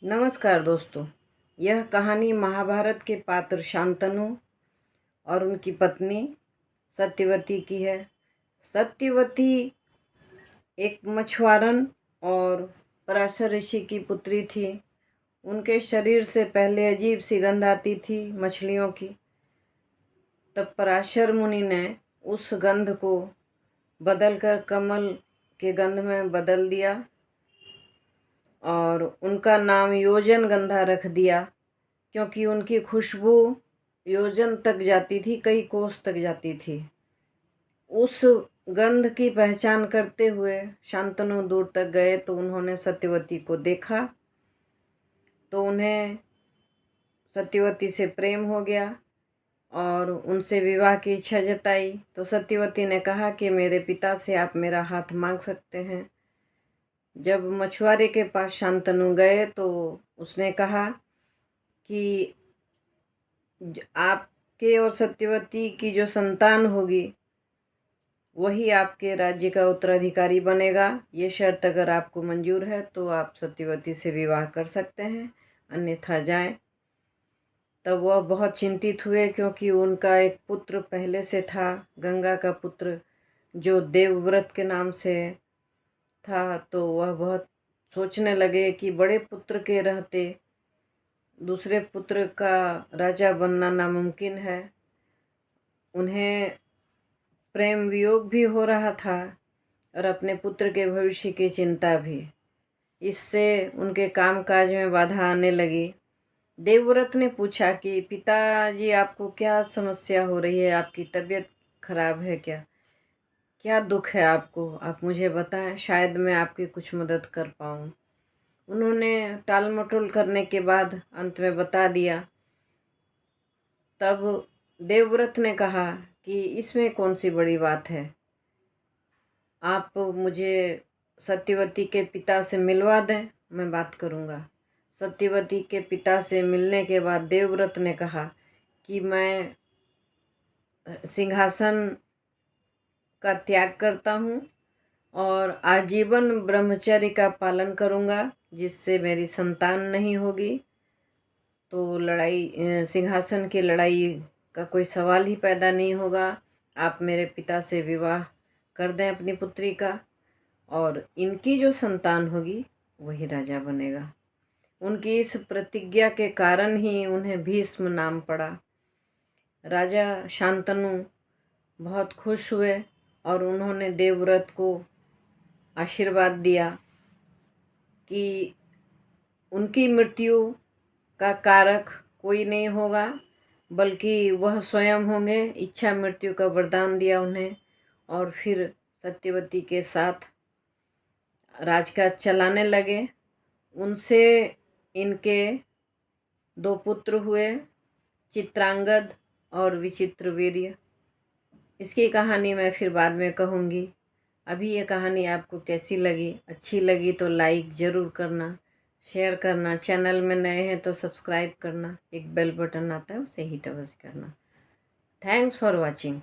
नमस्कार दोस्तों। यह कहानी महाभारत के पात्र शांतनु और उनकी पत्नी सत्यवती की है। सत्यवती एक मछुआरन और पराशर ऋषि की पुत्री थी। उनके शरीर से पहले अजीब सी गंध आती थी मछलियों की। तब पराशर मुनि ने उस गंध को बदलकर कमल के गंध में बदल दिया और उनका नाम योजन गंधा रख दिया, क्योंकि उनकी खुशबू योजन तक जाती थी, कई कोस तक जाती थी। उस गंध की पहचान करते हुए शांतनु दूर तक गए तो उन्होंने सत्यवती को देखा, तो उन्हें सत्यवती से प्रेम हो गया और उनसे विवाह की इच्छा जताई। तो सत्यवती ने कहा कि मेरे पिता से आप मेरा हाथ मांग सकते हैं। जब मछुआरे के पास शांतनु गए तो उसने कहा कि आपके और सत्यवती की जो संतान होगी वही आपके राज्य का उत्तराधिकारी बनेगा। ये शर्त अगर आपको मंजूर है तो आप सत्यवती से विवाह कर सकते हैं, अन्यथा जाएं। तब वह बहुत चिंतित हुए, क्योंकि उनका एक पुत्र पहले से था, गंगा का पुत्र, जो देवव्रत के नाम से था। तो वह बहुत सोचने लगे कि बड़े पुत्र के रहते दूसरे पुत्र का राजा बनना नामुमकिन है। उन्हें प्रेम वियोग भी हो रहा था और अपने पुत्र के भविष्य की चिंता भी। इससे उनके कामकाज में बाधा आने लगी। देवव्रत ने पूछा कि पिताजी, आपको क्या समस्या हो रही है? आपकी तबीयत खराब है क्या? क्या दुख है आपको? आप मुझे बताएं, शायद मैं आपकी कुछ मदद कर पाऊँ। उन्होंने टाल मटोल करने के बाद अंत में बता दिया। तब देवव्रत ने कहा कि इसमें कौन सी बड़ी बात है, आप मुझे सत्यवती के पिता से मिलवा दें, मैं बात करूँगा। सत्यवती के पिता से मिलने के बाद देवव्रत ने कहा कि मैं सिंहासन का त्याग करता हूँ और आजीवन ब्रह्मचर्य का पालन करूँगा, जिससे मेरी संतान नहीं होगी। तो सिंहासन की लड़ाई का कोई सवाल ही पैदा नहीं होगा। आप मेरे पिता से विवाह कर दें अपनी पुत्री का, और इनकी जो संतान होगी वही राजा बनेगा। उनकी इस प्रतिज्ञा के कारण ही उन्हें भीष्म नाम पड़ा। राजा शांतनु बहुत खुश हुए और उन्होंने देवव्रत को आशीर्वाद दिया कि उनकी मृत्यु का कारक कोई नहीं होगा, बल्कि वह स्वयं होंगे। इच्छा मृत्यु का वरदान दिया उन्हें, और फिर सत्यवती के साथ राजकाज चलाने लगे। उनसे इनके 2 पुत्र हुए, चित्रांगद और विचित्रवीर्य। इसकी कहानी मैं फिर बाद में कहूँगी। अभी ये कहानी आपको कैसी लगी? अच्छी लगी तो लाइक ज़रूर करना, शेयर करना, चैनल में नए हैं तो सब्सक्राइब करना, एक बेल बटन आता है उसे हिट अवश्य करना। Thanks for watching.